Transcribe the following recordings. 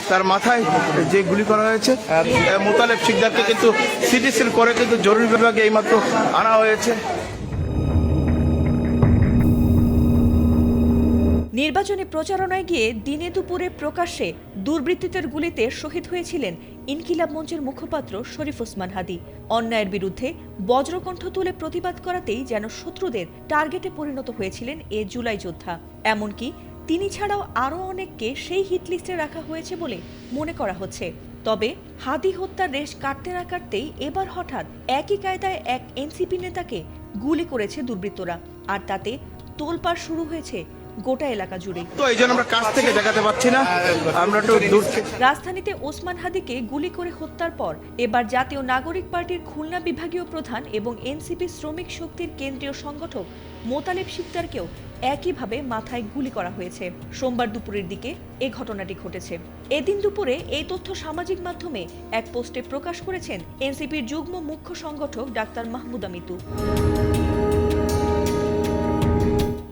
তার মাথায় যে গুলি করা হয়েছে। মোতালেব শিকদারকে কিন্তু সিটি স্ক্যান করে কিন্তু জরুরি বিভাগে এইমাত্র আনা হয়েছে। নির্বাচনী প্রচারণায় গিয়ে দিনে দুপুরে প্রকাশ্যে দুর্বৃত্তদের গুলিতে শহীদ হয়েছিলেন ইনকিলাব মঞ্চের মুখপাত্র শরীফ ওসমান হাদী। অন্যায়ের বিরুদ্ধে বজ্রকণ্ঠ তুলে প্রতিবাদ করাতেই যেন শত্রুদের টার্গেটে পরিণত হয়েছিলেন এ জুলাই যোদ্ধা। এমনকি তিনি ছাড়াও আরও অনেককে সেই হিটলিস্টে রাখা হয়েছে বলে মনে করা হচ্ছে। তবে হাদী হত্যার রেশ কাটতে না কাটতেই এবার হঠাৎ একই কায়দায় এক এনসিপি নেতাকে গুলি করেছে দুর্বৃত্তরা, আর তাতে তোলপাড় শুরু হয়েছে গোটা এলাকা জুড়ে। তো এই জন্য আমরা কাছ থেকে দেখাতে পাচ্ছি না, আমরা একটু দূর থেকে। রাজধানীতে ওসমান হাদীকে গুলি করে হত্যার পর এবার জাতীয় নাগরিক পার্টির খুলনা বিভাগীয় প্রধান এবং এনসিপি শ্রমিক শক্তির কেন্দ্রীয় সংগঠক মোতালেব শিকদারকেও একইভাবে মাথায় গুলি করা হয়েছে। সোমবার দুপুরের দিকে এই ঘটনাটি ঘটেছে। এদিন দুপুরে এই তথ্য সামাজিক মাধ্যমে এক পোস্টে প্রকাশ করেছেন এনসিপির যুগ্ম মুখ্য সংগঠক ডাক্তার মাহমুদা মিতু।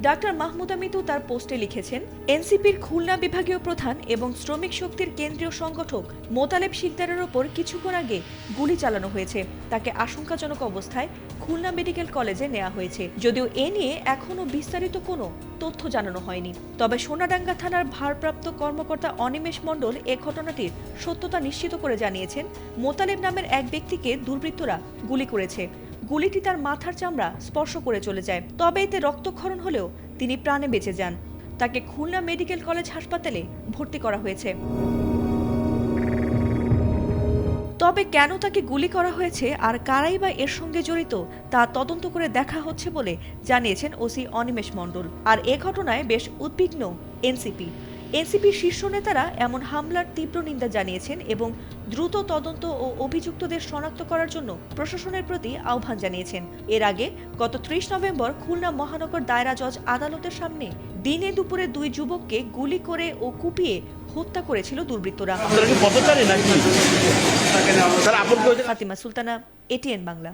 ডাক্তার মাহমুদা মিতু তার পোস্টে লিখেছেন, এনসিপির খুলনা বিভাগীয় প্রধান এবং শ্রমিক শক্তির কেন্দ্রীয় সংগঠক মোতালেব শিকদারের ওপর কিছুক্ষণ আগে গুলি চালানো হয়েছে। তাকে আশঙ্কাজনক অবস্থায় খুলনা মেডিকেল কলেজে নেওয়া হয়েছে। যদিও এ নিয়ে এখনো বিস্তারিত কোনো তথ্য জানানো হয়নি। তবে সোনাডাঙ্গা থানার ভারপ্রাপ্ত কর্মকর্তা অনিমেষ মণ্ডল এ ঘটনাটির সত্যতা নিশ্চিত করে জানিয়েছেন, মোতালেব নামের এক ব্যক্তিকে দুর্বৃত্তরা গুলি করেছে। গুলিটি তার মাথার চামড়া স্পর্শ করে চলে যায়। তবে এতে রক্তক্ষরণ হলেও তিনি প্রাণে বেঁচে যান। তাকে খুলনা মেডিকেল কলেজ হাসপাতালে ভর্তি করা হয়েছে। তবে কেন তাকে গুলি করা হয়েছে আর কারাই বা এর সঙ্গে জড়িত তা তদন্ত করে দেখা হচ্ছে বলে জানিয়েছেন ওসি অনিমেষ মণ্ডল। আর এ ঘটনায় বেশ উদ্বিগ্ন এনসিপির শীর্ষ নেতারা এমন হামলার তীব্র নিন্দা জানিয়েছেন এবং দ্রুত তদন্ত ও অভিযুক্তদের শনাক্ত করার জন্য প্রশাসনের প্রতি আহ্বান জানিয়েছেন। এর আগে গত ৩০ নভেম্বর খুলনা মহানগর দায়রা জজ আদালতের সামনে দিনে দুপুরে দুই যুবককে গুলি করে ও কুপিয়ে হত্যা করেছিল দুর্বৃত্তরা। ফাতিমা সুলতানা, এটিএন বাংলা।